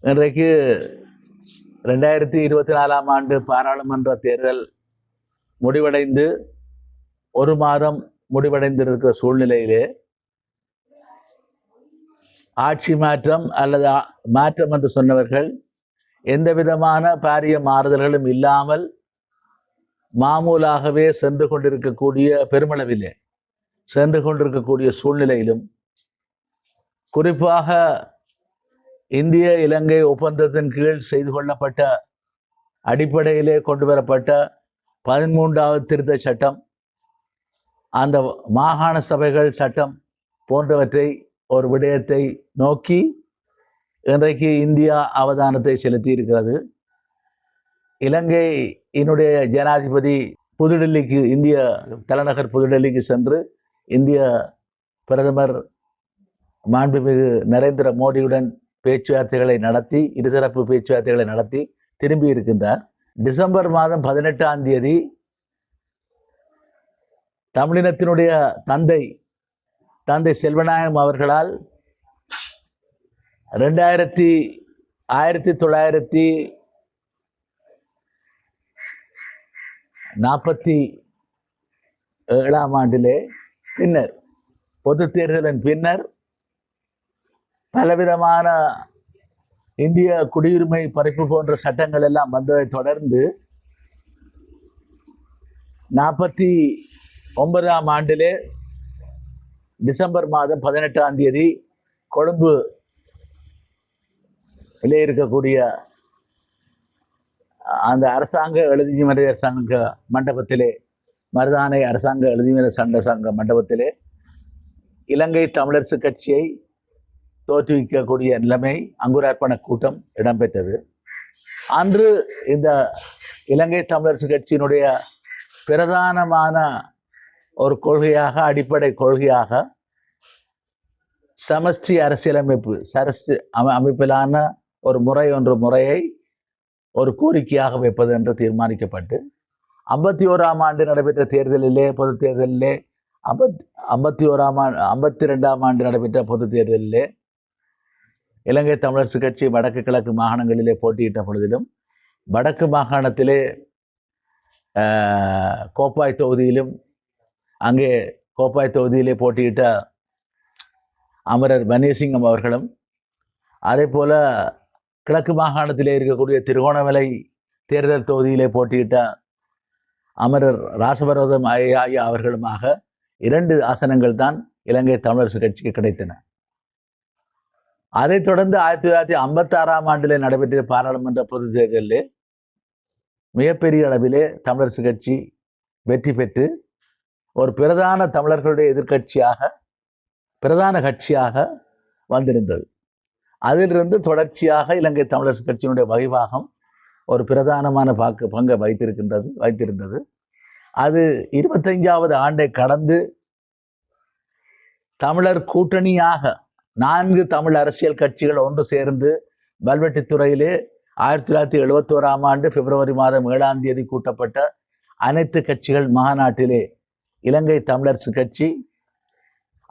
இன்றைக்கு 2024 ஆண்டு பாராளுமன்ற தேர்தல் முடிவடைந்து ஒரு மாதம் முடிவடைந்திருக்கிற சூழ்நிலையிலே ஆட்சி மாற்றம் அல்லது மாற்றம் என்று சொன்னவர்கள் எந்த விதமான பாரிய மாறுதல்களும் இல்லாமல் மாமூலாகவே சென்று கொண்டிருக்கக்கூடிய பெருமளவிலே சென்று கொண்டிருக்கக்கூடிய சூழ்நிலையிலும், குறிப்பாக இந்திய இலங்கை ஒப்பந்தத்தின் கீழ் செய்து கொள்ளப்பட்ட அடிப்படையிலே கொண்டு வரப்பட்ட 13வது திருத்த சட்டம், அந்த மாகாண சபைகள் சட்டம் போன்றவற்றை ஒரு விடயத்தை நோக்கி இன்றைக்கு இந்தியா அவதானத்தை செலுத்தி இருக்கிறது. இலங்கையினுடைய ஜனாதிபதி புதுடெல்லிக்கு, இந்திய தலைநகர் புதுடெல்லிக்கு சென்று இந்திய பிரதமர் மாண்புமிகு நரேந்திர மோடியுடன் பேச்சுவார்த்தைகளை நடத்தி, இருதரப்பு பேச்சுவார்த்தைகளை நடத்தி திரும்பி இருக்கின்றார். டிசம்பர் மாதம் 18ஆம் தேதி தமிழினத்தினுடைய தந்தை செல்வநாயகம் அவர்களால் 1947ஆம் ஆண்டிலே பின்னர் பொது தேர்தலின் பின்னர் பலவிதமான இந்திய குடியுரிமை பறிப்பு போன்ற சட்டங்கள் எல்லாம் வந்ததை தொடர்ந்து 49ஆம் ஆண்டிலே டிசம்பர் மாதம் 18ஆம் தேதி கொழும்பு இருக்கக்கூடிய அந்த அரசாங்க எழுதிமறை சங்க மண்டபத்திலே, மருதானை அரசாங்க எழுதிமறை சங்க மண்டபத்திலே இலங்கை தமிழரசு கட்சியை தோற்றுவிக்கக்கூடிய நிலைமை அங்குரார்ப்பண கூட்டம் இடம்பெற்றது. அன்று இந்த இலங்கை தமிழரசு கட்சியினுடைய பிரதானமான ஒரு கொள்கையாக, அடிப்படை கொள்கையாக சமஷ்டி அரசியலமைப்பு, சரசு அமைப்பிலான ஒரு முறையை ஒரு கோரிக்கையாக வைப்பது என்று தீர்மானிக்கப்பட்டு 51ஆம் ஆண்டு நடைபெற்ற தேர்தலிலே, பொது தேர்தலிலே, 52ஆம் ஆண்டு நடைபெற்ற பொது தேர்தலிலே இலங்கை தமிழரசு கட்சி வடக்கு கிழக்கு மாகாணங்களிலே போட்டியிட்ட பொழுதிலும், வடக்கு மாகாணத்திலே கோப்பாய் தொகுதியிலும், அங்கே கோப்பாய் தொகுதியிலே போட்டியிட்ட அமரர் வன்னியசிங்கம் அவர்களும், அதே போல கிழக்கு மாகாணத்திலே இருக்கக்கூடிய திருகோணமலை தேர்தல் தொகுதியிலே போட்டியிட்ட அமரர் ராசபரோதம் ஐயா அவர்களுமாக 2 ஆசனங்கள் தான் இலங்கை தமிழரசு கட்சிக்கு கிடைத்தன. அதைத் தொடர்ந்து 1956ஆம் ஆண்டிலே நடைபெற்ற பாராளுமன்ற பொது தேர்தலிலே மிகப்பெரிய அளவிலே தமிழரசு கட்சி வெற்றி பெற்று ஒரு பிரதான தமிழர்களுடைய பிரதான கட்சியாக வந்திருந்தது. அதிலிருந்து தொடர்ச்சியாக இலங்கை தமிழரசு கட்சியினுடைய வகிபாகம் ஒரு பிரதானமான பங்கை வைத்திருந்தது. அது 25வது ஆண்டை கடந்து தமிழர் கூட்டணியாக 4 தமிழ் அரசியல் கட்சிகள் ஒன்று சேர்ந்து வல்வெட்டித்துறையிலே 1971ஆம் ஆண்டு பிப்ரவரி மாதம் 7ஆம் தேதி கூட்டப்பட்ட அனைத்து கட்சிகள் மாநாட்டிலே இலங்கை தமிழரசு கட்சி,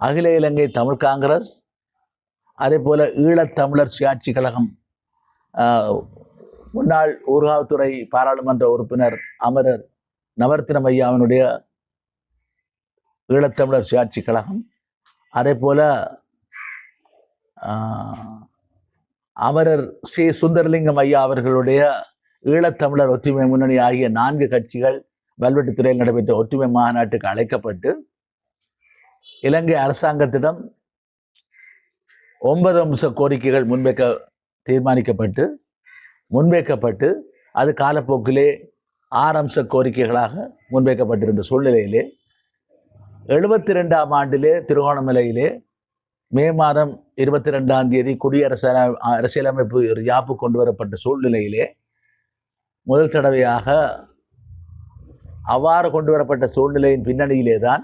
அகில இலங்கை தமிழ் காங்கிரஸ், அதே போல ஈழத்தமிழர் சுயாட்சி கழகம், முன்னாள் ஊர்காவத்துறை பாராளுமன்ற உறுப்பினர் அமரர் நவரத்தினம் ஐயாவினுடைய ஈழத்தமிழர் சுயாட்சி கழகம், அதே போல அமரர் சி சுந்தரலிங்கம் ஐயா அவர்களுடைய ஈழத்தமிழர் ஒற்றுமை முன்னணி ஆகிய 4 கட்சிகள் வல்வெட்டித்துறையில் நடைபெற்ற ஒற்றுமை மாநாட்டுக்கு அழைக்கப்பட்டு இலங்கை அரசாங்கத்திடம் 9 அம்ச கோரிக்கைகள் முன்வைக்கப்பட்டு அது காலப்போக்கிலே 6 அம்ச கோரிக்கைகளாக முன்வைக்கப்பட்டிருந்த சூழ்நிலையிலே 72ஆம் ஆண்டிலே திருகோணமலையிலே மே மாதம் 22ஆம் தேதி அரசியலமைப்பு யாப்பு கொண்டு வரப்பட்ட சூழ்நிலையிலே முதல் தடவையாக அவ்வாறு கொண்டு வரப்பட்ட சூழ்நிலையின் பின்னணியிலே தான்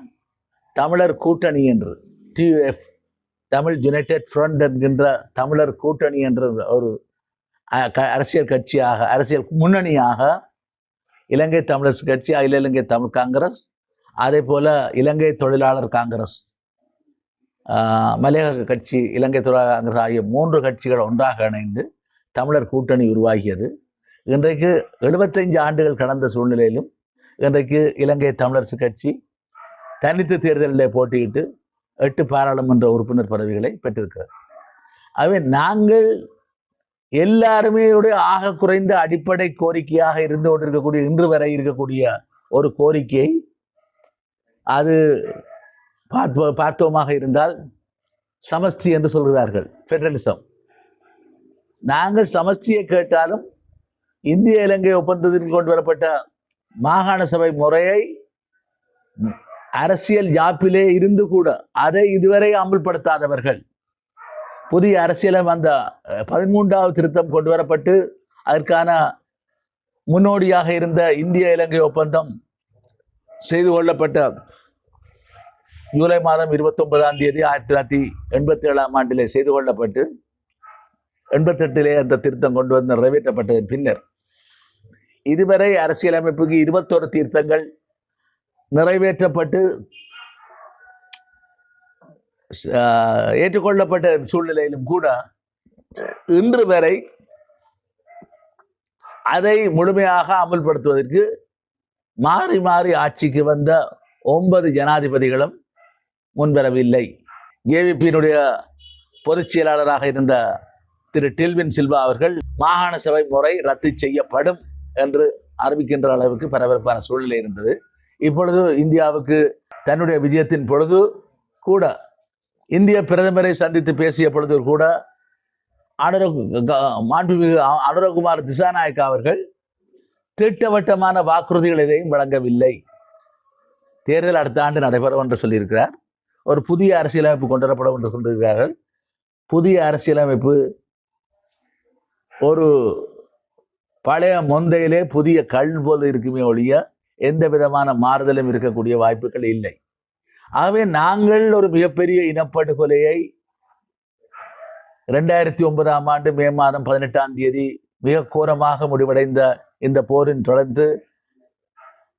தமிழர் கூட்டணி என்று TUF, தமிழ் யுனைடெட் ஃப்ரண்ட் என்கின்ற தமிழர் கூட்டணி என்ற ஒரு அரசியல் கட்சியாக, அரசியல் முன்னணியாக இலங்கை தமிழரசு கட்சி, அகில இலங்கை தமிழ் காங்கிரஸ், அதே போல இலங்கை தொழிலாளர் காங்கிரஸ், மலையக கட்சி, இலங்கை தொழிலாளர் காங்கிரஸ் ஆகிய 3 கட்சிகள் ஒன்றாக இணைந்து தமிழர் கூட்டணி உருவாகியது. இன்றைக்கு 75 ஆண்டுகள் கடந்த சூழ்நிலையிலும் இன்றைக்கு இலங்கை தமிழரசு கட்சி தனித்து தேர்தலில் போட்டியிட்டு 8 பாராளுமன்ற உறுப்பினர் பதவிகளை பெற்றிருக்கிறது. ஆகவே நாங்கள் எல்லாருமே ஆக குறைந்த அடிப்படை கோரிக்கையாக இருந்து கொண்டிருக்கக்கூடிய இன்று வரை இருக்கக்கூடிய ஒரு கோரிக்கை, அது பார்த்தோமாக இருந்தால் சமஸ்தி என்று சொல்கிறார்கள், ஃபெடரலிசம். நாங்கள் சமஸ்தியை கேட்டாலும் இந்திய இலங்கை ஒப்பந்தத்தில் கொண்டு வரப்பட்ட மாகாண சபை முறையை அரசியல் யாப்பிலே இருந்து கூட அதை இதுவரை அமல்படுத்தாதவர்கள், புதிய அரசியலம் அந்த 13வது திருத்தம் கொண்டு வரப்பட்டு அதற்கான முன்னோடியாக இருந்த இந்திய இலங்கை ஒப்பந்தம் செய்து கொள்ளப்பட்ட ஜூலை மாதம் 29ஆம் தேதி 1987ஆம் ஆண்டிலே செய்து கொள்ளப்பட்டு 88 அந்த திருத்தம் கொண்டு வந்து நிறைவேற்றப்பட்டதன் பின்னர் இதுவரை அரசியலமைப்புக்கு 21 திருத்தங்கள் நிறைவேற்றப்பட்டு ஏற்றுக்கொள்ளப்பட்ட சூழ்நிலையிலும் கூட இன்று வரை அதை முழுமையாக அமல்படுத்துவதற்கு மாறி மாறி ஆட்சிக்கு வந்த 9 ஜனாதிபதிகளும் முன்வரவில்லை. ஜேவிபியினுடைய பொதுச் செயலாளராக இருந்த திரு டில்வின் சில்வா அவர்கள் மாகாண சபை முறை ரத்து செய்யப்படும் என்று அறிவிக்கின்ற அளவுக்கு பரபரப்பான சூழ்நிலை இருந்தது. இப்பொழுது இந்தியாவுக்கு தன்னுடைய விஜயத்தின் பொழுது கூட இந்திய பிரதமரை சந்தித்து பேசிய பொழுது கூட மாண்புமிகு அனுரகுமார் திசாநாயக்கா அவர்கள் திட்டவட்டமான வாக்குறுதிகள் எதையும் வழங்கவில்லை. தேர்தல் அடுத்த ஆண்டு நடைபெறும் என்று சொல்லியிருக்கிறார். ஒரு புதிய அரசியலமைப்பு கொண்டு வரப்படும் என்று சொல்லியிருக்கிறார்கள். புதிய அரசியலமைப்பு ஒரு பழைய மொந்தையிலே புதிய கல் போல் இருக்குமே ஒழிய எந்த விதமான மாறுதலும் இருக்கக்கூடிய வாய்ப்புகள் இல்லை. ஆகவே நாங்கள் ஒரு மிகப்பெரிய இனப்படுகொலையை 2009ஆம் ஆண்டு மே மாதம் 18ஆம் தேதி மிக கோரமாக முடிவடைந்த இந்த போரின் தொடர்ந்து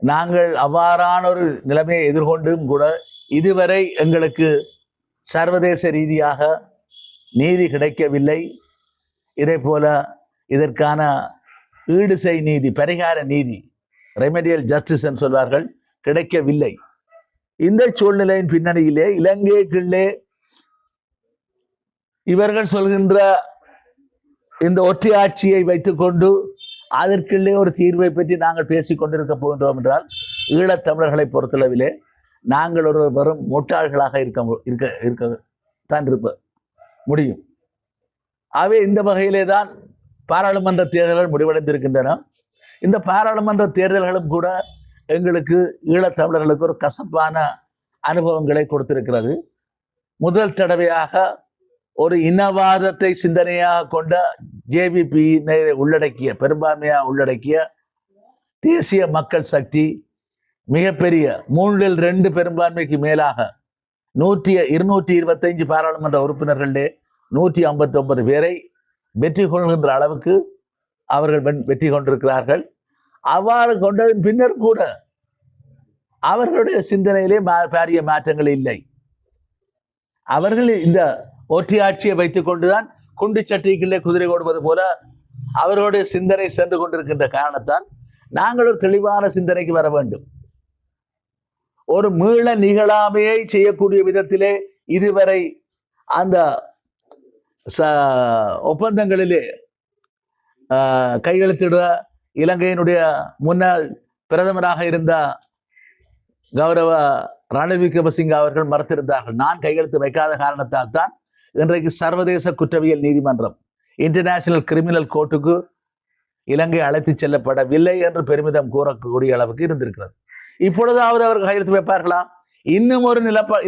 நாங்கள் அவ்வாறான ஒரு நிலைமையை எதிர்கொண்டும் கூட இதுவரை எங்களுக்கு சர்வதேச ரீதியாக நீதி கிடைக்கவில்லை. இதே போல இதற்கான ஈடுசெய் நீதி, பரிகார நீதி, ரெமெடியல் ஜஸ்டிஸ் என்று சொல்வார்கள், கிடைக்கவில்லை. இந்த சூழ்நிலையின் பின்னணியிலே இலங்கைக்குள்ளே இவர்கள் சொல்கின்ற இந்த ஒற்றை ஆட்சியை வைத்துக்கொண்டு அதற்குள்ளே ஒரு தீர்வை பற்றி நாங்கள் பேசிக் கொண்டிருக்க போகின்றோம் என்றால் ஈழத்தமிழர்களை பொறுத்தளவிலே நாங்கள் ஒரு வெறும் முட்டாள்களாக இருக்கத்தான் இருக்க முடியும். ஆகவே இந்த வகையிலே தான் பாராளுமன்ற தேர்தல்கள் முடிவடைந்திருக்கின்றன. இந்த பாராளுமன்ற தேர்தல்களும் கூட எங்களுக்கு ஈழத்தமிழர்களுக்கு ஒரு கசப்பான அனுபவங்களை கொடுத்திருக்கிறது. முதல் தடவையாக ஒரு இனவாதத்தை சிந்தனையாக கொண்ட ஜேவிபி உள்ளடக்கிய, பெரும்பான்மையாக உள்ளடக்கிய தேசிய மக்கள் சக்தி மிகப்பெரிய 3/2 பெரும்பான்மைக்கு மேலாக 225 பாராளுமன்ற உறுப்பினர்களே 159 பேரை வெற்றி கொள்கின்ற அளவுக்கு அவர்கள் வெற்றி கொண்டிருக்கிறார்கள். அவ்வாறு கொண்டதன் பின்னர் கூட அவர்களுடைய சிந்தனையிலே பாரிய மாற்றங்கள் இல்லை. அவர்கள் இந்த ஒற்றையாட்சியை வைத்துக் கொண்டுதான் குண்டு சட்டிக்குள்ளே குதிரை ஓடுவது போல அவர்களுடைய சிந்தனை சென்று கொண்டிருக்கின்ற காரணத்தால் நாங்கள் ஒரு தெளிவான சிந்தனைக்கு வர வேண்டும். ஒரு மீள நிகழாமையை செய்யக்கூடிய விதத்திலே இதுவரை அந்த ஒப்பந்தங்களிலே கையெழுத்திட இலங்கையினுடைய முன்னாள் பிரதமராக இருந்த கௌரவ ரணில் விக்ரமசிங்க அவர்கள் மறுத்திருந்தார்கள். நான் கையெழுத்து வைக்காத காரணத்தால் தான் இன்றைக்கு சர்வதேச குற்றவியல் நீதிமன்றம், இன்டர்நேஷனல் கிரிமினல் கோர்ட்டுக்கு இலங்கை அழைத்து செல்லப்படவில்லை என்று பெருமிதம் கூறக்கூடிய அளவுக்கு இருந்திருக்கிறது. இப்பொழுதாவது அவர்கள் கையெழுத்து வைப்பார்களா? இன்னும் ஒரு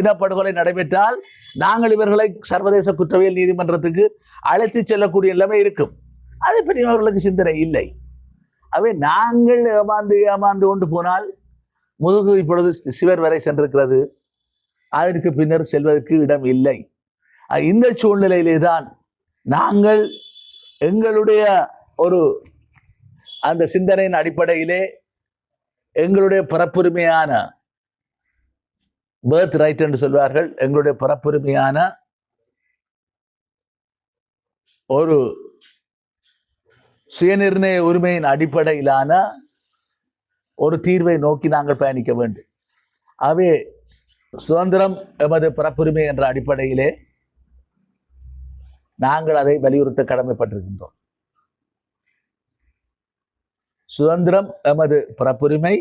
இனப்படுகொலை நடைபெற்றால் நாங்கள் இவர்களை சர்வதேச குற்றவியல் நீதிமன்றத்துக்கு அழைத்து செல்லக்கூடிய நிலைமை இருக்கும். அதை பற்றி அவர்களுக்கு சிந்தனை இல்லை. அவை நாங்கள் ஏமாந்து கொண்டு போனால் முதுகு இப்பொழுது சிவர் வரை சென்றிருக்கிறது. அதற்கு பின்னர் செல்வதற்கு இடம் இல்லை. இந்த சூழ்நிலையிலே தான் நாங்கள் எங்களுடைய ஒரு அந்த சிந்தனையின் அடிப்படையிலே எங்களுடைய பிறப்புரிமையான பேர்த் ரைட் என்று சொல்வார்கள், எங்களுடைய பிறப்புரிமையான ஒரு சுயநிர்ணய உரிமையின் அடிப்படையிலான ஒரு தீர்வை நோக்கி நாங்கள் பயணிக்க வேண்டும். ஆகவே சுதந்திரம் எமது பிறப்புரிமை என்ற அடிப்படையிலே நாங்கள் அதை வலியுறுத்த கடமைப்பட்டிருக்கின்றோம். சுதந்திரம் எமது பிறப்புரிமை,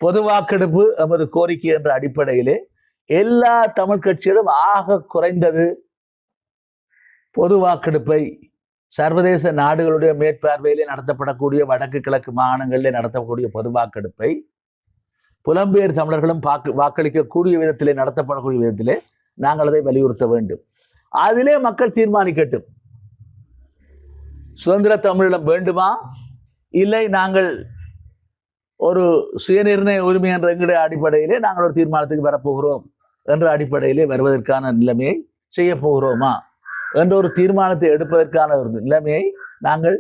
பொது வாக்கெடுப்பு எமது கோரிக்கை என்ற அடிப்படையிலே எல்லா தமிழ் கட்சிகளும் ஆக குறைந்தது பொது வாக்கெடுப்பை சர்வதேச நாடுகளுடைய மேற்பார்வையிலே நடத்தப்படக்கூடிய வடக்கு கிழக்கு மாகாணங்களிலே நடத்தக்கூடிய பொது வாக்கெடுப்பை புலம்பெயர் தமிழர்களும் வாக்களிக்கக்கூடிய விதத்திலே நடத்தப்படக்கூடிய விதத்திலே நாங்கள் அதை வலியுறுத்த வேண்டும். அதிலே மக்கள் தீர்மானிக்கட்டும், சுதந்திர தமிழீழம் வேண்டுமா, இல்லை நாங்கள் ஒரு சுயநிர்ணய உரிமை என்ற எங்களுடைய அடிப்படையிலே நாங்கள் ஒரு தீர்மானத்துக்கு வரப்போகிறோம் என்ற அடிப்படையிலே வருவதற்கான நிலைமையை செய்ய போகிறோமா என்ற ஒரு தீர்மானத்தை எடுப்பதற்கான ஒரு நிலைமையை நாங்கள்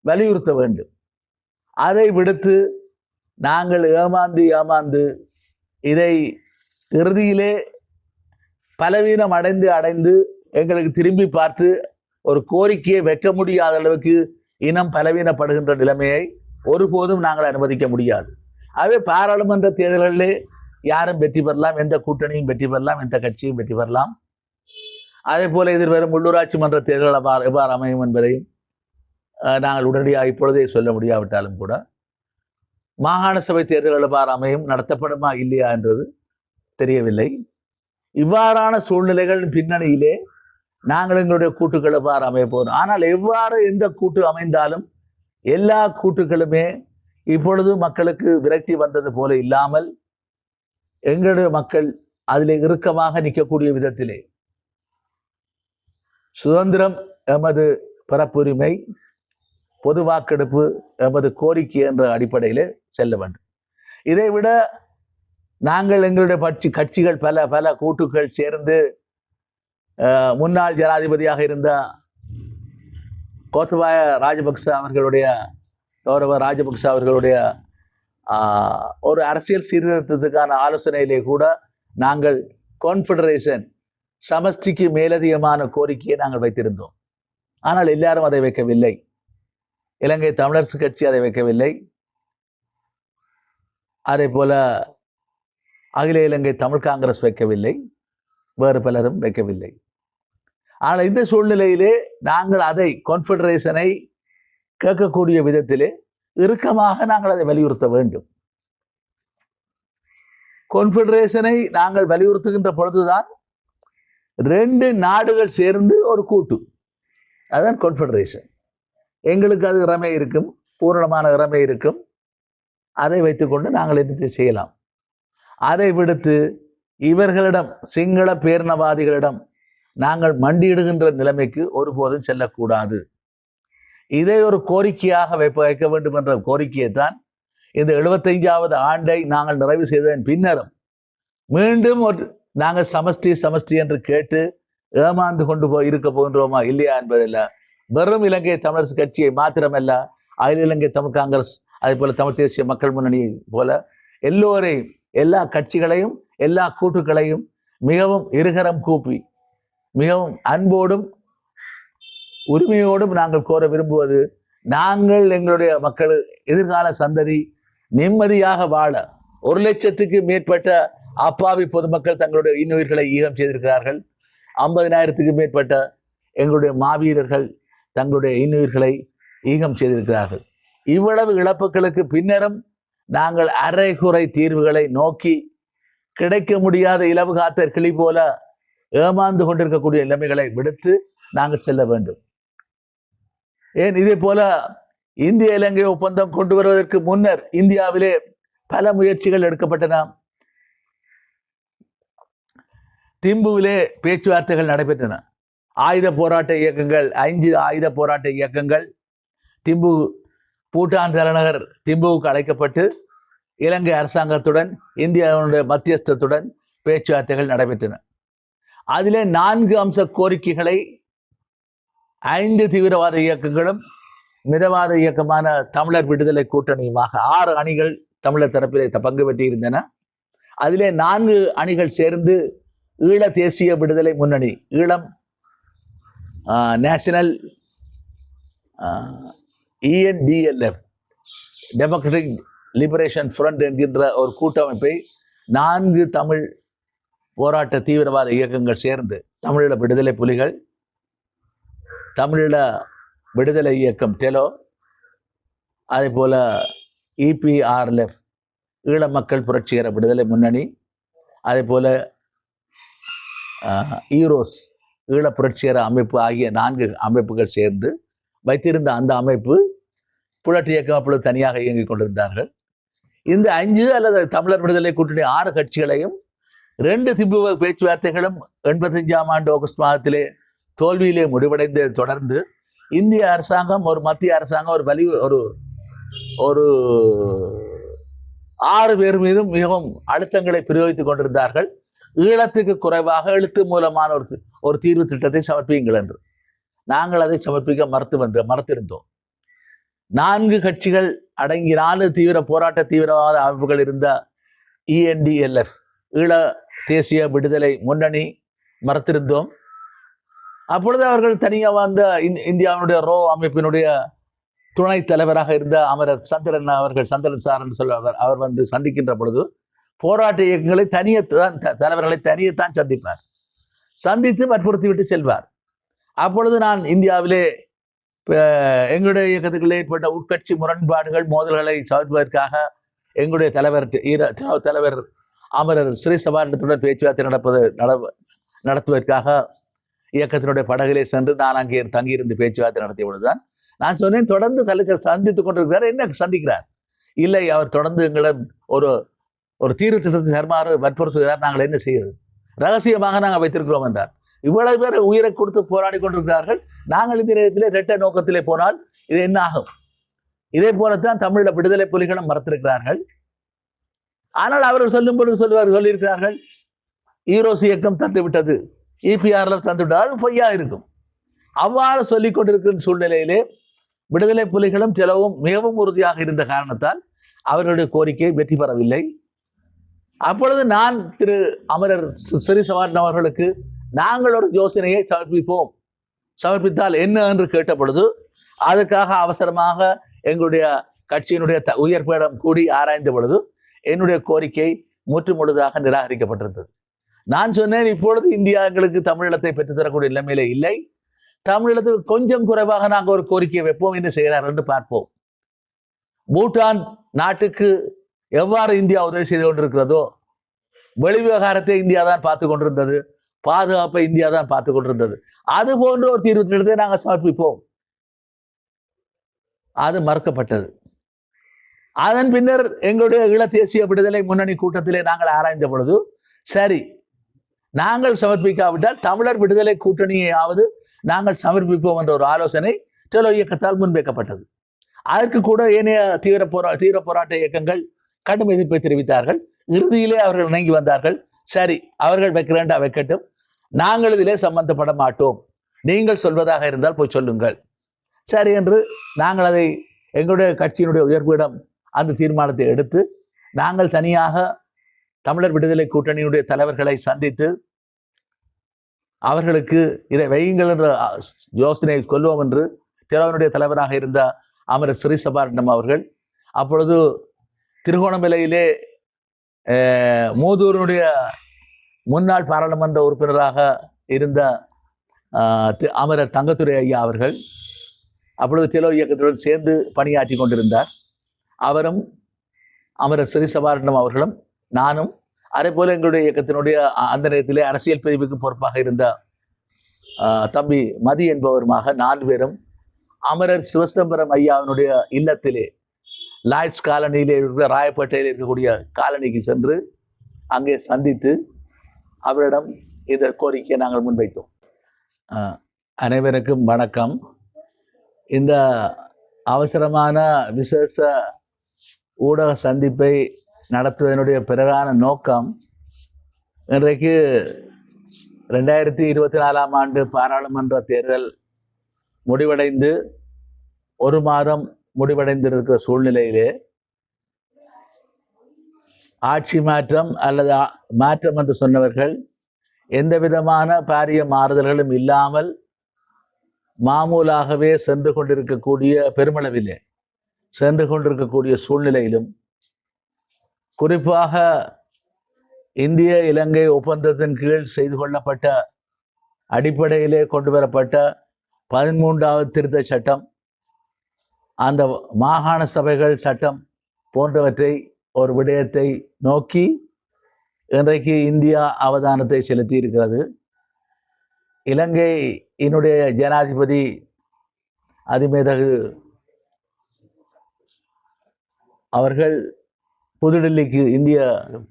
வலியுறுத்த வேண்டும். அதை விடுத்து நாங்கள் ஏமாந்து இதை இறுதியிலே பலவீனம் அடைந்து எங்களுக்கு திரும்பி பார்த்து ஒரு கோரிக்கையை வைக்க முடியாத அளவுக்கு இனம் பலவீனப்படுகின்ற நிலைமையை ஒருபோதும் நாங்கள் அனுமதிக்க முடியாது. ஆகவே பாராளுமன்ற தேர்தல்களிலே யாரும் வெற்றி பெறலாம், எந்த கூட்டணியும் வெற்றி பெறலாம், எந்த கட்சியும் வெற்றி பெறலாம். அதே போல எதிர்வரும் உள்ளூராட்சி மன்ற தேர்தல் எவ்வாறு அமையும் என்பதையும் நாங்கள் உடனடியாக இப்பொழுதே சொல்ல முடியாவிட்டாலும் கூட மாகாண சபை தேர்தல்கள் எவ்வாறு அமையும், நடத்தப்படுமா இல்லையா என்றது தெரியவில்லை. இவ்வாறான சூழ்நிலைகள் பின்னணியிலே நாங்கள் எங்களுடைய கூட்டுக்கள் எவ்வாறு அமைய போகிறோம். ஆனால் எவ்வாறு எந்த கூட்டு அமைந்தாலும் எல்லா கூட்டுகளுமே இப்பொழுது மக்களுக்கு விரக்தி வந்தது போல இல்லாமல் எங்களுடைய மக்கள் அதிலே இறுக்கமாக நிற்கக்கூடிய விதத்திலே சுதந்திரம் எமது பிறப்புரிமை, பொது வாக்கெடுப்பு எமது கோரிக்கை என்ற அடிப்படையில் செல்ல வேண்டும். இதைவிட நாங்கள் எங்களுடைய கட்சிகள் பல கூட்டுகள் சேர்ந்து முன்னாள் ஜனாதிபதியாக இருந்த கோத்தபாய ராஜபக்ச அவர்களுடைய கௌரவ ராஜபக்ச அவர்களுடைய ஒரு அரசியல் சீர்திருத்தத்துக்கான ஆலோசனையிலே கூட நாங்கள் கான்ஃபெடரேஷன் சமஷ்டிக்கு மேலதிகமான கோரிக்கையை நாங்கள் வைத்திருந்தோம். ஆனால் எல்லாரும் அதை வைக்கவில்லை. இலங்கை தமிழரசு கட்சி அதை வைக்கவில்லை. அதே போல அகில இலங்கை தமிழ் காங்கிரஸ் வைக்கவில்லை, வேறு பலரும் வைக்கவில்லை. ஆனால் இந்த சூழ்நிலையிலே நாங்கள் அதை கான்ஃபெடரேஷனை கேட்கக்கூடிய விதத்திலே இறுக்கமாக நாங்கள் அதை வலியுறுத்த வேண்டும். கான்ஃபெடரேஷனை நாங்கள் வலியுறுத்துகின்ற பொழுதுதான் 2 நாடுகள் சேர்ந்து ஒரு கூட்டு, அதுதான் கான்ஃபெடரேஷன். எங்களுக்கு அது இறமை இருக்கும், பூரணமான இறமை இருக்கும். அதை வைத்துக்கொண்டு நாங்கள் என்ன செய்யலாம். அதை விடுத்து இவர்களிடம், சிங்கள பேரினவாதிகளிடம் நாங்கள் மண்டியிடுகின்ற நிலைமைக்கு ஒருபோதும் செல்லக்கூடாது. இதை ஒரு கோரிக்கையாக வைக்க வேண்டும் என்ற கோரிக்கையை தான் இந்த 75வது ஆண்டை நாங்கள் நிறைவு செய்ததன் பின்னரும் மீண்டும் நாங்கள் சமஷ்டி என்று கேட்டு ஏமாந்து கொண்டு இருக்க போகின்றோமா இல்லையா என்பதில்லை. வெறும் இலங்கை தமிழரசு கட்சியை மாத்திரமல்ல, அகில இலங்கை தமிழ் காங்கிரஸ், அதே போல தமிழ் தேசிய மக்கள் முன்னணி போல எல்லோரையும், எல்லா கட்சிகளையும், எல்லா கூட்டுக்களையும் மிகவும் இருகரம் கூப்பி மிகவும் அன்போடும் உரிமையோடும் நாங்கள் கோர விரும்புவது, நாங்கள் எங்களுடைய மக்கள் எதிர்கால சந்ததி நிம்மதியாக வாழ 1 லட்சத்துக்கு மேற்பட்ட அப்பாவி பொதுமக்கள் தங்களுடைய இன்னுயிர்களை ஈகம் செய்திருக்கிறார்கள். 50,000க்கு மேற்பட்ட எங்களுடைய மாவீரர்கள் தங்களுடைய இன்னுயிர்களை ஈகம் செய்திருக்கிறார்கள். இவ்வளவு இழப்புகளுக்கு பின்னரும் நாங்கள் அரைகுறை தீர்வுகளை நோக்கி கிடைக்க முடியாத இலவு காத்த கிளி போல ஏமாந்து கொண்டிருக்கக்கூடிய நிலைமைகளை விடுத்து நாங்கள் செல்ல வேண்டும். ஏன் இதே போல இந்திய இலங்கை ஒப்பந்தம் கொண்டு வருவதற்கு முன்னர் இந்தியாவிலே பல முயற்சிகள் எடுக்கப்பட்டன. திம்புவிலே பேச்சுவார்த்தைகள் நடைபெற்றன. ஆயுத போராட்ட இயக்கங்கள், 5 ஆயுத போராட்ட இயக்கங்கள் திம்பு, பூட்டான் தலைநகர் திம்புவுக்கு அழைக்கப்பட்டு இலங்கை அரசாங்கத்துடன், இந்தியாவுடைய மத்தியஸ்தத்துடன் பேச்சுவார்த்தைகள் நடைபெற்றன. அதிலே 4 அம்ச கோரிக்கைகளை 5 தீவிரவாத இயக்கங்களும் மிதவாத இயக்கமான தமிழர் விடுதலை கூட்டணியுமாக 6 அணிகள் தமிழர் தரப்பிலே பங்கு பெற்றிருந்தன. அதிலே 4 அணிகள் சேர்ந்து ஈழ தேசிய விடுதலை முன்னணி, Eelam national ENDLF democratic liberation front என்கின்ற ஒரு கூட்டமைப்பை 4 தமிழ் போராட்ட தீவிரவாத இயக்கங்கள் சேர்ந்து தமிழீழ விடுதலை புலிகள், தமிழீழ விடுதலை இயக்கம் டெலோ, அதே போல EPRLF ஈழ மக்கள் புரட்சிகர விடுதலை முன்னணி, அதே போல ஈரோஸ் ஈழ புரட்சிகர அமைப்பு ஆகிய 4 அமைப்புகள் சேர்ந்து வைத்திருந்த அந்த அமைப்பு புலட் இயக்கம் அப்பொழுது தனியாக இயங்கிக் கொண்டிருந்தார்கள். இந்த 5 அல்லது தமிழர் விடுதலை கூட்டணி 6 கட்சிகளையும் 2 திம்பு பேச்சுவார்த்தைகளும் 85ஆம் ஆண்டு ஆகஸ்ட் மாதத்திலே தோல்வியிலே முடிவடைந்ததை தொடர்ந்து இந்திய அரசாங்கம், ஒரு மத்திய அரசாங்கம் ஒரு 6 பேர் மீதும் மிகவும் அழுத்தங்களை பிரயோகித்துக் கொண்டிருந்தார்கள். ஈழத்துக்கு குறைவாக எழுத்து மூலமான ஒரு தீர்வு திட்டத்தை சமர்ப்பியுங்கள் என்று. நாங்கள் அதை சமர்ப்பிக்க மறுத்திருந்தோம். 4 கட்சிகள் அடங்கி 4 தீவிர போராட்ட தீவிரவாத அமைப்புகள் இருந்த ENDLF ஈழ தேசிய விடுதலை முன்னணி மறுத்திருந்தோம். அப்பொழுது அவர்கள் தனியாக வந்த இந்தியாவினுடைய ரோ அமைப்பினுடைய துணைத் தலைவராக இருந்த அமரர் சந்திரன் சார் என்று சொல்லுவார். அவர் வந்து சந்திக்கின்ற பொழுது போராட்ட இயக்கங்களை தலைவர்களை தனியத்தான் சந்திப்பார். சந்தித்து வற்புறுத்தி விட்டு செல்வார். அப்பொழுது நான் இந்தியாவிலே எங்களுடைய இயக்கத்துக்குள்ளே ஏற்பட்ட உட்கட்சி முரண்பாடுகள், மோதல்களை சந்திப்பதற்காக எங்களுடைய தலைவர் அமரர் ஸ்ரீசபாரத்துடன் பேச்சுவார்த்தை நடத்துவதற்காக இயக்கத்தினுடைய படகிலே சென்று நான் அங்கே தங்கியிருந்து பேச்சுவார்த்தை நடத்திய பொழுதுதான் நான் சொன்னேன், தொடர்ந்து தலைவர் சந்தித்துக் கொண்டிருக்கிறார், என்ன சந்திக்கிறார்? இல்லை, அவர் தொடர்ந்து எங்களிடம் ஒரு தீர்வு திட்டத்தை தருமாறு வற்புறுத்துகிறார். நாங்கள் என்ன செய்வது? ரகசியமாக நாங்கள் வைத்திருக்கிறோம் என்றார். இவ்வளவு பேர் உயிரை கொடுத்து போராடி கொண்டிருக்கிறார்கள். நாங்கள் இந்த நேரத்திலே இரட்டை நோக்கத்திலே போனால் இது என்ன ஆகும்? இதே போலத்தான் தமிழீழ விடுதலை புலிகளும் மறுத்திருக்கிறார்கள். ஆனால் அவர்கள் சொல்லும்போது சொல்லியிருக்கிறார்கள், ஈரோஸ் இயக்கம் தந்து விட்டது, EPRLF தந்து விட்டது. அது பொய்யா இருக்கும். அவ்வாறு சொல்லிக் கொண்டிருக்கிற சூழ்நிலையிலே விடுதலை புலிகளும் செலவும் மிகவும் உறுதியாக இருந்த காரணத்தால் அவர்களுடைய கோரிக்கை வெற்றி பெறவில்லை. அப்பொழுது நான் திரு அமரர் ஸ்ரீசபாரன் அவர்களுக்கு நாங்கள் ஒரு யோசனையை சமர்ப்பித்தால் என்ன என்று கேட்ட பொழுது அதுக்காக அவசரமாக எங்களுடைய கட்சியினுடைய உயர்பீடம் கூடி ஆராய்ந்த பொழுது என்னுடைய கோரிக்கை முற்றுமுழுதாக நிராகரிக்கப்பட்டிருந்தது. நான் சொன்னேன், இப்பொழுது இந்தியா எங்களுக்கு தமிழீழத்தை பெற்றுத்தரக்கூடிய நிலைமையிலே இல்லை. தமிழீழத்துக்கு கொஞ்சம் குறைவாக நாங்கள் ஒரு கோரிக்கையை வைப்போம், என்ன செய்கிறார் என்று பார்ப்போம். பூட்டான் நாட்டுக்கு எவ்வாறு இந்தியா உதவி செய்து கொண்டிருக்கிறதோ, வெளிவிவகாரத்தை இந்தியா தான் பார்த்து கொண்டிருந்தது, பாதுகாப்பை இந்தியா தான் பார்த்து கொண்டிருந்தது, அது போன்ற ஒரு தீர்வு திட்டத்தை நாங்கள் சமர்ப்பிப்போம். அது மறுக்கப்பட்டது. அதன் பின்னர் எங்களுடைய ஈழ தேசிய விடுதலை முன்னணி கூட்டத்திலே நாங்கள் ஆராய்ந்த பொழுது, சரி, நாங்கள் சமர்ப்பிக்காவிட்டால் தமிழர் விடுதலை கூட்டணியாவது நாங்கள் சமர்ப்பிப்போம் என்ற ஒரு ஆலோசனை டெலோ இயக்கத்தால் முன்வைக்கப்பட்டது. அதற்கு கூட ஏனைய தீவிர போராட்ட இயக்கங்கள் கடும் எதிர்ப்பை தெரிவித்தார்கள். இறுதியிலே அவர்கள் இணங்கி வந்தார்கள். சரி, அவர்கள் வைக்கிறேன்டா வைக்கட்டும், நாங்கள் இதிலே சம்பந்தப்பட மாட்டோம், நீங்கள் சொல்வதாக இருந்தால் போய் சொல்லுங்கள். சரி என்று நாங்கள் அதை எங்களுடைய கட்சியினுடைய உயர்விடம் அந்த தீர்மானத்தை எடுத்து நாங்கள் தனியாக தமிழர் விடுதலை கூட்டணியுடைய தலைவர்களை சந்தித்து அவர்களுக்கு இதை வையுங்கள் என்ற யோசனையை கொள்வோம் என்று திறவனுடைய தலைவராக இருந்த அமரர் ஸ்ரீசபாரட்னம் அவர்கள், அப்பொழுது திருகோணமலையிலே மூதூரினுடைய முன்னாள் பாராளுமன்ற உறுப்பினராக இருந்த அமரர் தங்கத்துரை ஐயா அவர்கள் அப்பொழுது டெலோ இயக்கத்துடன் சேர்ந்து பணியாற்றி கொண்டிருந்தார். அவரும் அமரர் ஸ்ரீசபாரட்னம் அவர்களும் நானும், அதே போல எங்களுடைய இயக்கத்தினுடைய அந்த நேரத்திலே அரசியல் பிரிவுக்கு பொறுப்பாக இருந்த தம்பி மதி என்பவருமாக 4 பேரும் அமரர் சிவசம்பரம் ஐயாவினுடைய இல்லத்திலே லாய்ட்ஸ் காலனியிலே இருக்கிற ராயப்பேட்டையில் இருக்கக்கூடிய காலனிக்கு சென்று அங்கே சந்தித்து அவரிடம் இந்த கோரிக்கையை நாங்கள் முன்வைத்தோம். அனைவருக்கும் வணக்கம். இந்த அவசரமான விசேஷ ஊடக சந்திப்பை நடத்துவதனுடைய பிரதான நோக்கம், இன்றைக்கு 2024ஆம் ஆண்டு பாராளுமன்ற தேர்தல் முடிவடைந்து 1 மாதம் முடிவடைந்திருக்கிற சூழ்நிலையிலே ஆட்சி மாற்றம் அல்லது மாற்றம் என்று சொன்னவர்கள் எந்த விதமான பாரிய மாறுதல்களும் இல்லாமல் மாமூலாகவே சென்று கொண்டிருக்கக்கூடிய பெருமளவிலே சென்று கொண்டிருக்கக்கூடிய சூழ்நிலையிலும் குறிப்பாக இந்திய இலங்கை ஒப்பந்தத்தின் கீழ் செய்து கொள்ளப்பட்ட அடிப்படையிலே கொண்டு வரப்பட்ட 13வது திருத்த சட்டம், அந்த மாகாண சபைகள் சட்டம் போன்றவற்றை ஒரு விடயத்தை நோக்கி இன்றைக்கு இந்தியா அவதானத்தை செலுத்தி இருக்கிறது. இலங்கையினுடைய ஜனாதிபதி அதிமேதகு அவர்கள் புதுடெல்லிக்கு, இந்திய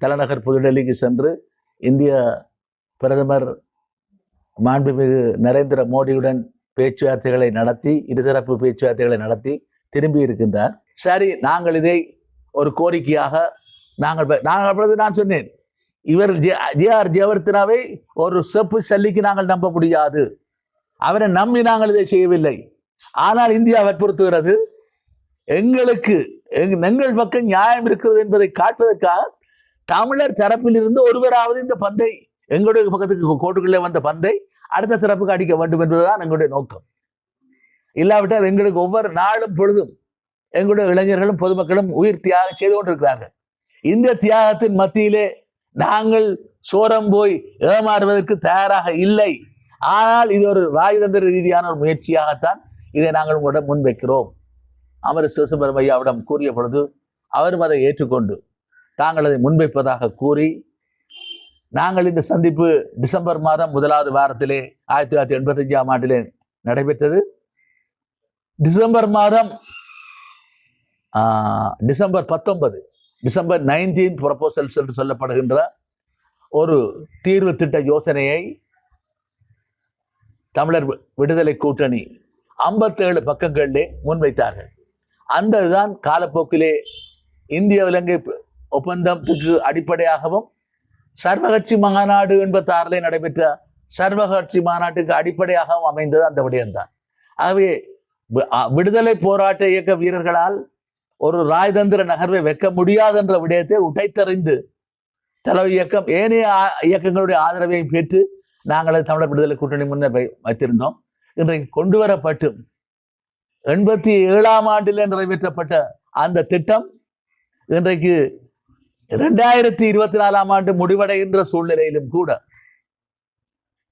தலைநகர் புதுடெல்லிக்கு சென்று இந்திய பிரதமர் மாண்புமிகு நரேந்திர மோடியுடன் பேச்சுவார்த்தைகளை நடத்தி, இருதரப்பு பேச்சுவார்த்தைகளை நடத்தி திரும்பி இருக்கின்றார். சரி, நாங்கள் இதை ஒரு கோரிக்கையாக நான் சொன்னேன், இவர் ஜே.ஆர். ஜெயவர்தனாவை ஒரு செப்பு சல்லிக்கு நாங்கள் நம்ப முடியாது, அவரை நம்பி நாங்கள் இதை செய்யவில்லை. ஆனால் இந்தியா வற்புறுத்துகிறது, எங்கள் பக்கம் நியாயம் இருக்கிறது என்பதை காட்டுவதற்காக தமிழர் தரப்பில் இருந்து ஒருவராவது இந்த பந்தை, எங்களுடைய பக்கத்துக்கு கோட்டுக்குள்ளே வந்த பந்தை அடுத்த தரப்புக்கு அடிக்க வேண்டும் என்பதுதான் எங்களுடைய நோக்கம். இல்லாவிட்டால் எங்களுக்கு ஒவ்வொரு நாளும் பொழுதும் எங்களுடைய இளைஞர்களும் பொதுமக்களும் உயிர் தியாகம் செய்து கொண்டிருக்கிறார்கள். இந்த தியாகத்தின் மத்தியிலே நாங்கள் சோரம் போய் ஏமாறுவதற்கு தயாராக இல்லை. ஆனால் இது ஒரு ராஜதந்திர ரீதியான ஒரு முயற்சியாகத்தான் இதை நாங்கள் உங்களிடம் முன்வைக்கிறோம். அமர சிவசுப்பிரமணியம் ஐயாவிடம் கூறிய பொழுது அவரும் அதை ஏற்றுக்கொண்டு தாங்கள் அதை முன்வைப்பதாக கூறி, நாங்கள் இந்த சந்திப்பு டிசம்பர் மாதம் 1வது வாரத்திலே 1985ஆம் ஆண்டிலே நடைபெற்றது. டிசம்பர் மாதம் டிசம்பர் 19 டிசம்பர் 19 ப்ரொபோசல்ஸ் என்று சொல்லப்படுகின்ற ஒரு தீர்வு திட்ட யோசனையை தமிழர் விடுதலை கூட்டணி 57 பக்கங்களிலே முன்வைத்தார்கள். அந்த இதுதான் காலப்போக்கிலே இந்திய இலங்கை ஒப்பந்தத்துக்கு அடிப்படையாகவும் சர்வகட்சி மாநாடு 86 நடைபெற்ற சர்வகட்சி மாநாட்டுக்கு அடிப்படையாகவும் அமைந்தது அந்த விடயம்தான். ஆகவே விடுதலை போராட்ட இயக்க வீரர்களால் ஒரு ராஜதந்திர நகர்வை வைக்க முடியாது என்ற விடயத்தை உடைத்தறிந்து தலைவர் இயக்கம் ஏனைய இயக்கங்களுடைய ஆதரவையும் பெற்று நாங்கள் தமிழர் விடுதலை கூட்டணி முன்னர் வைத்திருந்தோம். இன்றைக்கு கொண்டு வரப்பட்டு 87ஆம் ஆண்டில் நிறைவேற்றப்பட்ட அந்த திட்டம் இன்றைக்கு 2024ஆம் ஆண்டு முடிவடைகின்ற சூழ்நிலையிலும் கூட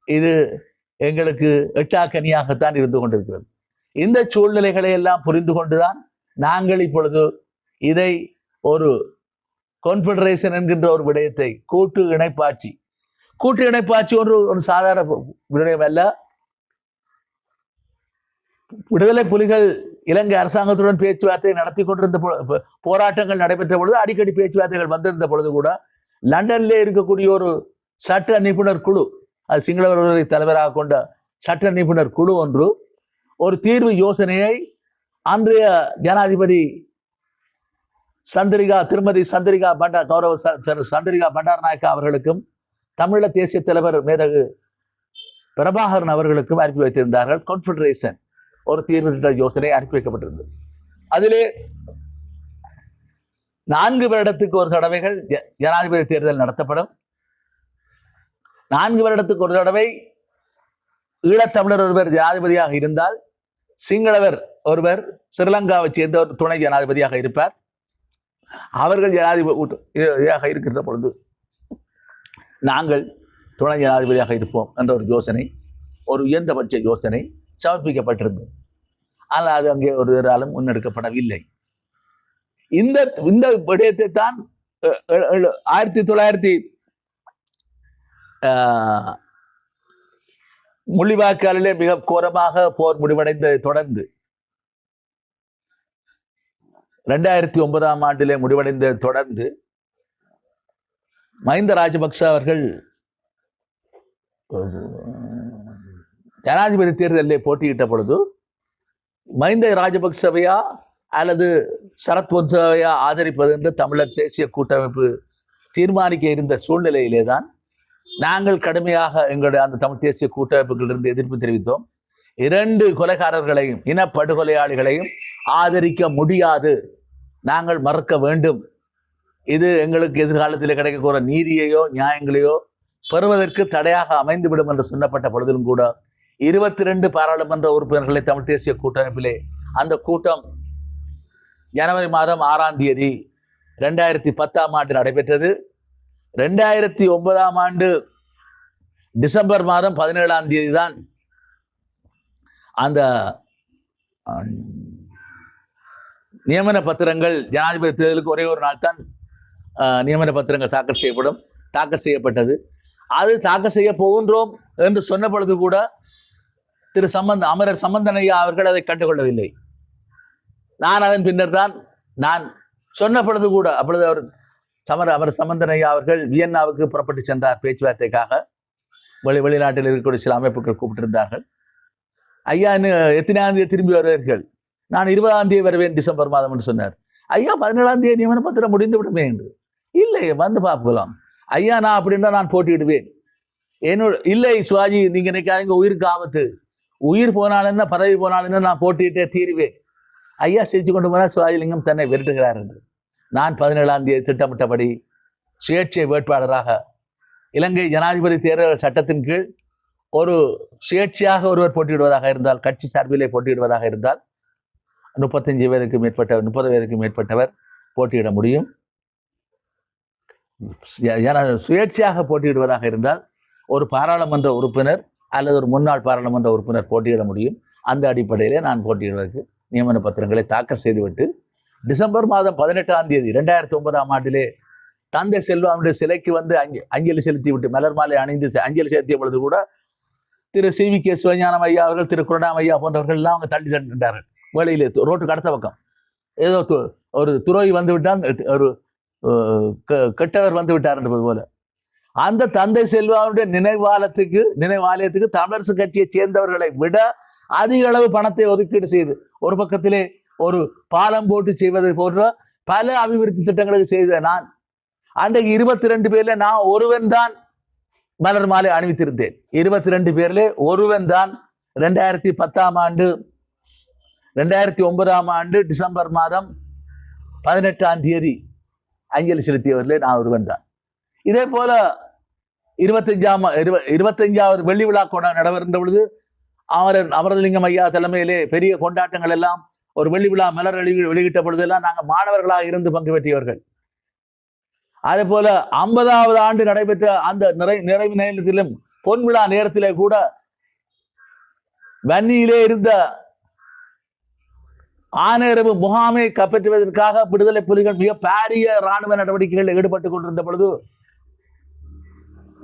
இது எங்களுக்கு எட்டாக்கனியாகத்தான் இருந்து கொண்டிருக்கிறது. இந்த சூழ்நிலைகளை எல்லாம் புரிந்து கொண்டுதான் நாங்கள் இப்பொழுது இதை ஒரு கான்ஃபெடரேஷன் என்கின்ற ஒரு விடயத்தை, கூட்டு இணைப்பாட்சி ஒரு சாதாரண விடயம் அல்ல. விடுதலை புலிகள் இலங்கை அரசாங்கத்துடன் பேச்சுவார்த்தை நடத்தி கொண்டிருந்த போராட்டங்கள் நடைபெற்ற பொழுது, அடிக்கடி பேச்சுவார்த்தைகள் வந்திருந்த பொழுது கூட லண்டனிலே இருக்கக்கூடிய ஒரு சட்ட நிபுணர் குழு, அது சிங்களவர்களை தலைவராக கொண்ட சட்ட நிபுணர் குழு ஒன்று ஒரு தீர்வு யோசனையை அன்றைய ஜனாதிபதி திருமதி சந்திரிகா பண்டாரநாயக்கா அவர்களுக்கும் தமிழீழ தேசிய தலைவர் மேதகு பிரபாகரன் அவர்களுக்கும் அனுப்பி வைத்திருந்தார்கள். கான்ஃபெடரேஷன் ஒரு தீர்வு திட்ட யோசனை அனுப்பி வைக்கப்பட்டிருந்தது. அதிலே 4 வருடத்துக்கு ஒரு தடவைகள் ஜனாதிபதி தேர்தல் நடத்தப்படும். 4 வருடத்துக்கு ஒரு தடவை ஈழத்தமிழர் ஒருவர் ஜனாதிபதியாக இருந்தால், சிங்களவர் ஒருவர் ஸ்ரீலங்காவை சேர்ந்த ஒரு துணை ஜனாதிபதியாக இருப்பார். அவர்கள் ஜனாதிபதியாக இருக்கிற பொழுது நாங்கள் துணை ஜனாதிபதியாக இருப்போம் என்ற ஒரு யோசனை, ஒரு உயர்ந்தபட்ச யோசனை சமர்ப்பிக்கப்பட்டிருந்தது. ஆனால் அது அங்கே ஒருவராலும் முன்னெடுக்கப்படவில்லை. இந்த விடயத்தை தான் 1900 முள்ளிவாய்க்காலிலே மிக கோரமாக போர் முடிவடைந்ததை தொடர்ந்து 2009ஆம் ஆண்டிலே முடிவடைந்ததை தொடர்ந்து மஹிந்த ராஜபக்ச அவர்கள் ஜனாதிபதி தேர்தலிலே போட்டியிட்ட பொழுது மஹிந்த ராஜபக்சவையா அல்லது சரத் பொன்சவையா ஆதரிப்பது என்று தமிழர் தேசிய கூட்டமைப்பு தீர்மானிக்க இருந்த சூழ்நிலையிலே தான் நாங்கள் கடுமையாக எங்களுடைய அந்த தமிழ் தேசிய கூட்டமைப்புகளிலிருந்து எதிர்ப்பு தெரிவித்தோம். 2 கொலைகாரர்களையும் இனப்படுகொலையாளிகளையும் ஆதரிக்க முடியாது, நாங்கள் மறக்க வேண்டும். இது எங்களுக்கு எதிர்காலத்தில் கிடைக்கக்கூடிய நீதியையோ நியாயங்களையோ பெறுவதற்கு தடையாக அமைந்துவிடும் என்று சொன்னப்பட்ட பொழுதிலும் கூட 22 பாராளுமன்ற உறுப்பினர்களை தமிழ் தேசிய கூட்டமைப்பிலே அந்த கூட்டம் ஜனவரி மாதம் 6ஆம் தேதி 2010ஆம் ஆண்டு நடைபெற்றது. 2009ஆம் ஆண்டு டிசம்பர் மாதம் 17ஆம் தேதி தான் அந்த நியமன பத்திரங்கள், ஜனாதிபதி தேர்தலுக்கு ஒரே ஒரு நாள் தான் நியமன பத்திரங்கள் தாக்கல் செய்யப்பட்டது. அது தாக்கல் செய்ய போகின்றோம் என்று சொன்ன பொழுது கூட அமரர் சம்பந்தன் ஐயா அவர்கள் அதை கண்டுகொள்ளவில்லை. நான் அதன் பின்னர் தான் நான் சொன்ன பொழுது கூட அப்பொழுது அமரர் சம்பந்தன் ஐயா அவர்கள் வியன்னாவுக்கு புறப்பட்டு சென்றார் பேச்சுவார்த்தைக்காக. வெளிநாட்டில் இருக்கக்கூடிய சில அமைப்புகள் கூப்பிட்டிருந்தார்கள். ஐயா எத்தனாம் தேதி திரும்பி வருவீர்கள்? நான் 20ஆம் தேதி வருவேன் டிசம்பர் மாதம் என்று சொன்னார். ஐயா 17ஆம் தேதி நியமன பத்திரம் முடிந்து விடுமே என்று. இல்லை, வந்து பார்க்கலாம் ஐயா, நான் அப்படின்னா நான் போட்டியிடுவேன். இல்லை சிவாஜி, நீங்க நினைக்காதீங்க, உயிருக்கு ஆபத்து, உயிர் போனாலும் என்ன பதவி போனாலும் என்ன, நான் போட்டியிட்டே தீருவேன். ஐயா சிரிச்சு கொண்டு போனால் சிவாஜிலிங்கம் தன்னை விரட்டுகிறார் என்று. நான் 17ஆம் தேதி திட்டமிட்டபடி சுயேட்சை வேட்பாளராக இலங்கை ஜனாதிபதி தேர்தல் சட்டத்தின் கீழ் ஒரு சுயேட்சையாக ஒருவர் போட்டியிடுவதாக இருந்தால், கட்சி சார்பிலே போட்டியிடுவதாக இருந்தால் 35 பேருக்கு மேற்பட்ட 30 பேருக்கு மேற்பட்டவர் போட்டியிட முடியும். சுயேட்சையாக போட்டியிடுவதாக இருந்தால் ஒரு பாராளுமன்ற உறுப்பினர் அல்லது ஒரு முன்னாள் பாராளுமன்ற உறுப்பினர் போட்டியிட முடியும். அந்த அடிப்படையிலே நான் போட்டியிடுவதற்கு நியமன பத்திரங்களை தாக்கல் செய்துவிட்டு டிசம்பர் மாதம் 18ஆம் தேதி 2009ஆம் ஆண்டிலே தந்தை செல்வாவுடைய சிலைக்கு வந்து அஞ்சலி செலுத்தி விட்டு மலர் மாலை அணிந்து அஞ்சலி செலுத்திய பொழுது கூட திரு CVK சிவஞானம் ஐயா அவர்கள், திரு குருணாம் ஐயா போன்றவர்கள் எல்லாம் அவங்க தள்ளி சென்றார்கள். வேலையிலே ரோட்டுக்கு அடுத்த பக்கம் ஏதோ ஒரு துரோகி வந்து விட்டால், ஒரு கெட்டவர் வந்து விட்டார் என்பது போல அந்த தந்தை செல்வாவுடைய நினைவாலயத்துக்கு தமிழரசு கட்சியை சேர்ந்தவர்களை விட அதிக அளவு பணத்தை ஒதுக்கீடு செய்து ஒரு பக்கத்திலே ஒரு பாலம் போட்டு செய்வது போன்ற பல அபிவிருத்தி திட்டங்களுக்கு செய்த நான் அன்றைக்கு 22 பேர்ல நான் ஒருவன் தான் மலர் மாலை அணிவித்திருந்தேன். 22 பேர்ல ஒருவன் தான் 2010ஆம் ஆண்டு 2009ஆம் ஆண்டு டிசம்பர் மாதம் 18ஆம் தேதி அஞ்சலி செலுத்தியவர்களே நான் ஒருவன் தான். இதே போல 25வது வெள்ளி விழா நடைபெறுகின்ற பொழுது அமரலிங்கம் ஐயா தலைமையிலே பெரிய கொண்டாட்டங்கள் எல்லாம், ஒரு வெள்ளி விழா மலர் வெளியிட்ட பொழுதெல்லாம் நாங்கள் மாணவர்களாக இருந்து பங்கு பெற்றியவர்கள். அதே போல 50வது ஆண்டு நடைபெற்ற அந்த நிறைவு நேரத்திலும் பொன் விழா நேரத்திலே கூட வன்னியிலே இருந்த ஆணையரவு முகாமை கைப்பற்றுவதற்காக விடுதலை புலிகள் மிக பாரிய இராணுவ நடவடிக்கைகளில் ஈடுபட்டுக் கொண்டிருந்த பொழுது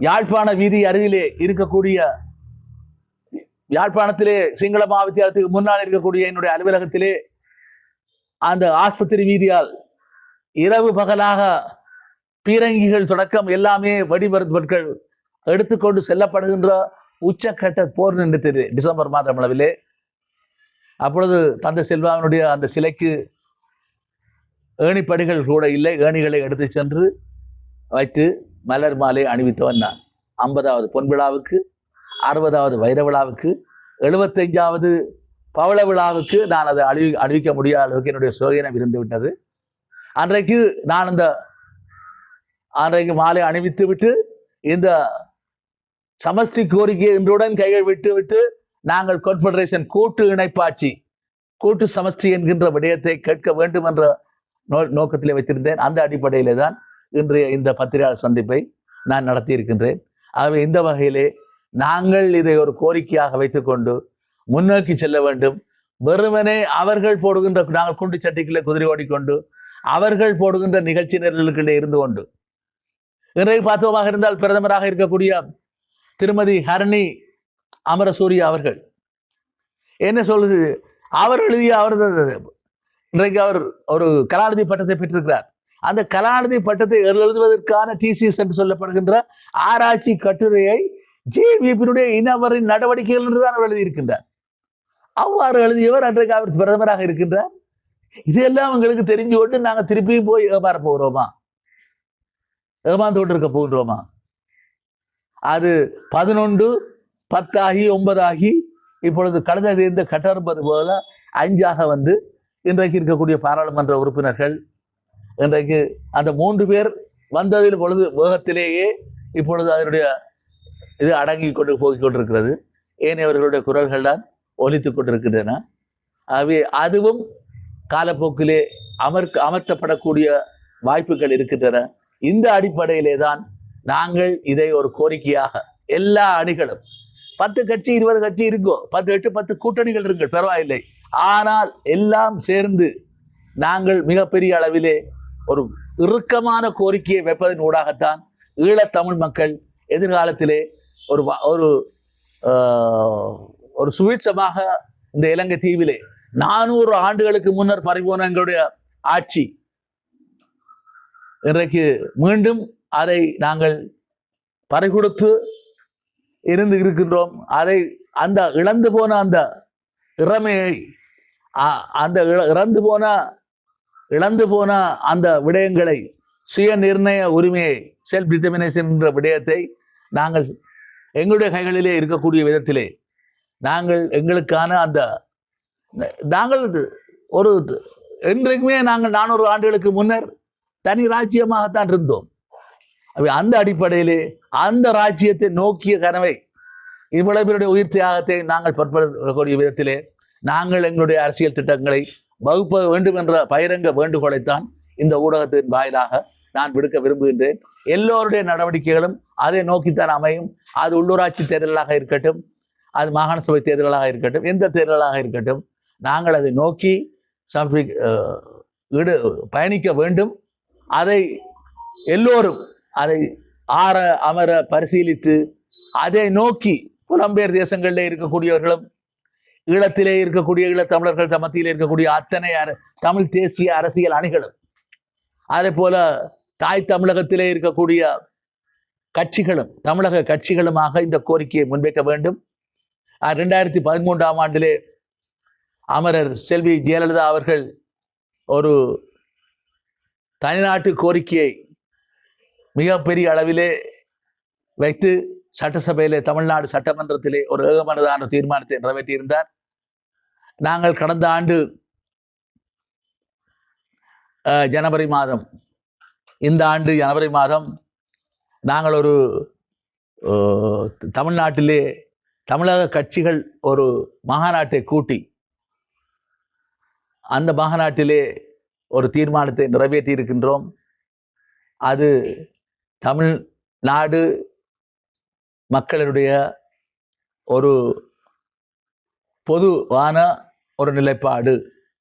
யாழ்ப்பாண வீதி அருகிலே இருக்கக்கூடிய, யாழ்ப்பாணத்திலே சிங்கள மகாவித்தியாலயத்துக்கு முன்னால் இருக்கக்கூடிய என்னுடைய அலுவலகத்திலே அந்த ஆஸ்பத்திரி வீதியால் இரவு பகலாக பீரங்கிகள் தொடக்கம் எல்லாமே வெடிமருந்துகள் எடுத்துக்கொண்டு செல்லப்படுகின்ற உச்சக்கட்ட போர் நின்றது டிசம்பர் மாதம் அளவிலே. அப்பொழுது தந்தை செல்வாவினுடைய அந்த சிலைக்கு ஏணிப்படிகள் கூட இல்லை, ஏணிகளை எடுத்து சென்று வைத்து மலர் மாலை அணிவித்தவன் நான். 50வது பொன் விழாவுக்கு, 60வது வைர விழாவுக்கு, 75வது பவள விழாவுக்கு நான் அதை அணிவிக்க முடியாத அளவுக்கு என்னுடைய சோதனை இருந்து விட்டது. அன்றைக்கு மாலை அணிவித்து விட்டு இந்த சமஷ்டி கோரிக்கை இன்றுடன் கைகள் விட்டு நாங்கள் கான்ஃபெடரேஷன் கூட்டு இணைப்பாட்சி, கூட்டு சமஷ்டி என்கின்ற விடயத்தை கேட்க வேண்டும் என்ற நோக்கத்தில் வைத்திருந்தேன். அந்த அடிப்படையிலே தான் இன்றைய இந்த பத்திரிகையாளர் சந்திப்பை நான் நடத்தி இருக்கின்றேன். ஆகவே இந்த வகையிலே நாங்கள் இதை ஒரு கோரிக்கையாக வைத்துக்கொண்டு முன்னோக்கி செல்ல வேண்டும். வெறுமனே அவர்கள் போடுகின்ற, நாங்கள் குண்டு சட்டிக்குள்ளே குதிரை ஓடிக்கொண்டு அவர்கள் போடுகின்ற நிகழ்ச்சி நிரல்களிலே இருந்து கொண்டு, இன்றைக்கு பார்த்தோமாக இருந்தால் பிரதமராக இருக்கக்கூடிய திருமதி ஹரணி அமரசூரியா அவர்கள் என்ன சொல்லுது, அவர் எழுதிய இன்றைக்கு அவர் ஒரு கலாநிதி பட்டத்தை பெற்றிருக்கிறார். அந்த கலாநிதி பட்டத்தை எழுதுவதற்கான TCS என்று சொல்லப்படுகின்ற ஆராய்ச்சி கட்டுரையை JVP இனவரின் நடவடிக்கைகள் என்றுதான் அவர் எழுதியிருக்கின்றார். அவ்வாறு எழுதியவர் அன்றைக்கு அவர் பிரதமராக இருக்கின்றார். இதெல்லாம் அவங்களுக்கு தெரிஞ்சு கொண்டு நாங்கள் திருப்பி போய் ஏமாற போகிறோமா, ஏமாந்து கொண்டு இருக்க போகின்றோமா? அது 11, 10 ஆகி 9 ஆகி இப்பொழுது கடந்த தேர்ந்த கட்டறுப்பது போல 5ஆக வந்து இன்றைக்கு இருக்கக்கூடிய பாராளுமன்ற உறுப்பினர்கள் இன்றைக்கு அந்த 3 பேர் வந்ததில் பொழுது வேகத்திலேயே இப்பொழுது அதனுடைய இது அடங்கி கொண்டு போய் கொண்டிருக்கிறது. ஏனையவர்களுடைய குரல்கள் தான் ஒலித்துக் கொண்டிருக்கின்றன. ஆகவே அதுவும் காலப்போக்கிலே அமர்த்தப்படக்கூடிய வாய்ப்புகள் இருக்கின்றன. இந்த அடிப்படையிலே தான் நாங்கள் இதை ஒரு கோரிக்கையாக எல்லா அணிகளும் 10 கட்சி 20 கட்சி இருக்கோ, 10 கூட்டணிகள் இருங்கள், பரவாயில்லை. ஆனால் எல்லாம் சேர்ந்து நாங்கள் மிகப்பெரிய அளவிலே ஒரு இறுக்கமான கோரிக்கையை வைப்பதன் ஊடாகத்தான் ஈழத்தமிழ் மக்கள் எதிர்காலத்திலே ஒரு ஒரு சுவீட்சமாக இந்த இலங்கை தீவிலே 400 ஆண்டுகளுக்கு முன்னர் பறிபோன எங்களுடைய ஆட்சி இன்றைக்கு மீண்டும் அதை நாங்கள் பறிகொடுத்து இருக்கின்றோம். அதை அந்த இழந்து போன அந்த இறமையை, அந்த இழந்து போன அந்த விடயங்களை, சுய நிர்ணய உரிமையை, செல்ஃப் டிட்டர்மினேஷன் என்ற விடயத்தை நாங்கள் எங்களுடைய கைகளிலே இருக்கக்கூடிய விதத்திலே நாங்கள் எங்களுக்கான அந்த நாங்கள் ஒரு என்றைக்குமே நாங்கள் 400 ஆண்டுகளுக்கு முன்னர் தனி ராஜ்யமாகத்தான் இருந்தோம். அந்த அடிப்படையிலே அந்த ராஜ்யத்தை நோக்கிய கனவை, இவ்வளவு பேருடைய உயிர் தியாகத்தை நாங்கள் பற்படக்கூடிய விதத்திலே நாங்கள் எங்களுடைய அரசியல் திட்டங்களை வகுப்ப வேண்டும் என்ற பகிரங்க வேண்டுகோளைத்தான் இந்த ஊடகத்தின் வாயிலாக நான் விடுக்க விரும்புகின்றேன். எல்லோருடைய நடவடிக்கைகளும் அதை நோக்கித்தான் அமையும். அது உள்ளூராட்சி தேர்தலாக இருக்கட்டும், அது மாகாண சபை தேர்தலாக இருக்கட்டும், எந்த தேர்தலாக இருக்கட்டும், நாங்கள் அதை நோக்கி பயணிக்க வேண்டும். அதை எல்லோரும் அதை அமர பரிசீலித்து அதை நோக்கி புலம்பெயர் தேசங்களிலே இருக்கக்கூடியவர்களும், ஈழத்திலே இருக்கக்கூடிய ஈழத்தமிழர்கள் மத்தியிலே இருக்கக்கூடிய அத்தனை தமிழ் தேசிய அரசியல் அணிகளும், அதே போல தாய் தமிழகத்திலே இருக்கக்கூடிய கட்சிகளும், தமிழக கட்சிகளுமாக இந்த கோரிக்கையை முன்வைக்க வேண்டும். 2013ஆம் ஆண்டிலே அமரர் செல்வி ஜெயலலிதா அவர்கள் ஒரு தனிநாட்டு கோரிக்கையை மிகப்பெரிய அளவிலே வைத்து சட்டசபையிலே, தமிழ்நாடு சட்டமன்றத்திலே ஒரு ஏகமனதான தீர்மானத்தை நிறைவேற்றியிருந்தார். நாங்கள் கடந்த ஆண்டு ஜனவரி மாதம், இந்த ஆண்டு ஜனவரி மாதம் நாங்கள் ஒரு தமிழ்நாட்டிலே தமிழக கட்சிகள் ஒரு மாநாட்டை கூட்டி அந்த மாநாட்டிலே ஒரு தீர்மானத்தை நிறைவேற்றி இருக்கின்றோம். அது தமிழ்நாடு மக்களுடைய ஒரு பொதுவான ஒரு நிலைப்பாடு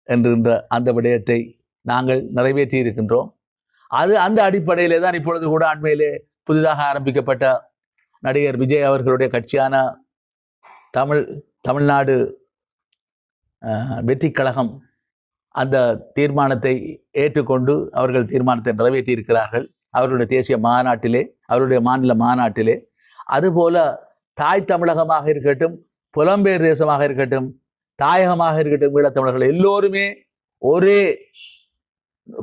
என்கின்ற அந்த விடயத்தை நாங்கள் நிறைவேற்றி இருக்கின்றோம். அந்த அடிப்படையிலே தான் இப்பொழுது கூட அண்மையிலே புதிதாக ஆரம்பிக்கப்பட்ட நடிகர் விஜய் அவர்களுடைய கட்சியான தமிழ்நாடு வெற்றி கழகம் அந்த தீர்மானத்தை ஏற்றுக்கொண்டு அவர்கள் தீர்மானத்தை நிறைவேற்றி இருக்கிறார்கள் அவருடைய தேசிய மாநாட்டிலே, அவருடைய மாநில மாநாட்டிலே. அதுபோல தாய் தமிழகமாக இருக்கட்டும், புலம்பெயர் தேசமாக இருக்கட்டும், தாயகமாக இருக்கட்டும், ஈழத்தமிழர்கள் எல்லோருமே ஒரே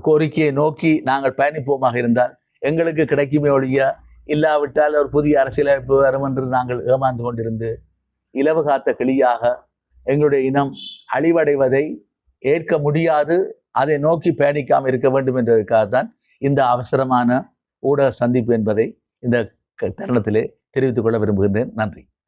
கோரிக்கையை நோக்கி நாங்கள் பயணிப்போமாக இருந்தால் எங்களுக்கு கிடைக்குமே ஒழிய, இல்லாவிட்டால் ஒரு புதிய அரசியலமைப்பு வரும் என்று நாங்கள் ஏமாந்து கொண்டிருந்து இலவு காத்த கிளியாக எங்களுடைய இனம் அழிவடைவதை ஏற்க முடியாது. அதை நோக்கி பயணிக்காமல் இருக்க வேண்டும் என்பதற்காகத்தான் இந்த அவசரமான ஊடக சந்திப்பு என்பதை இந்த தருணத்திலே தெரிவித்துக் கொள்ள விரும்புகின்றேன். நன்றி.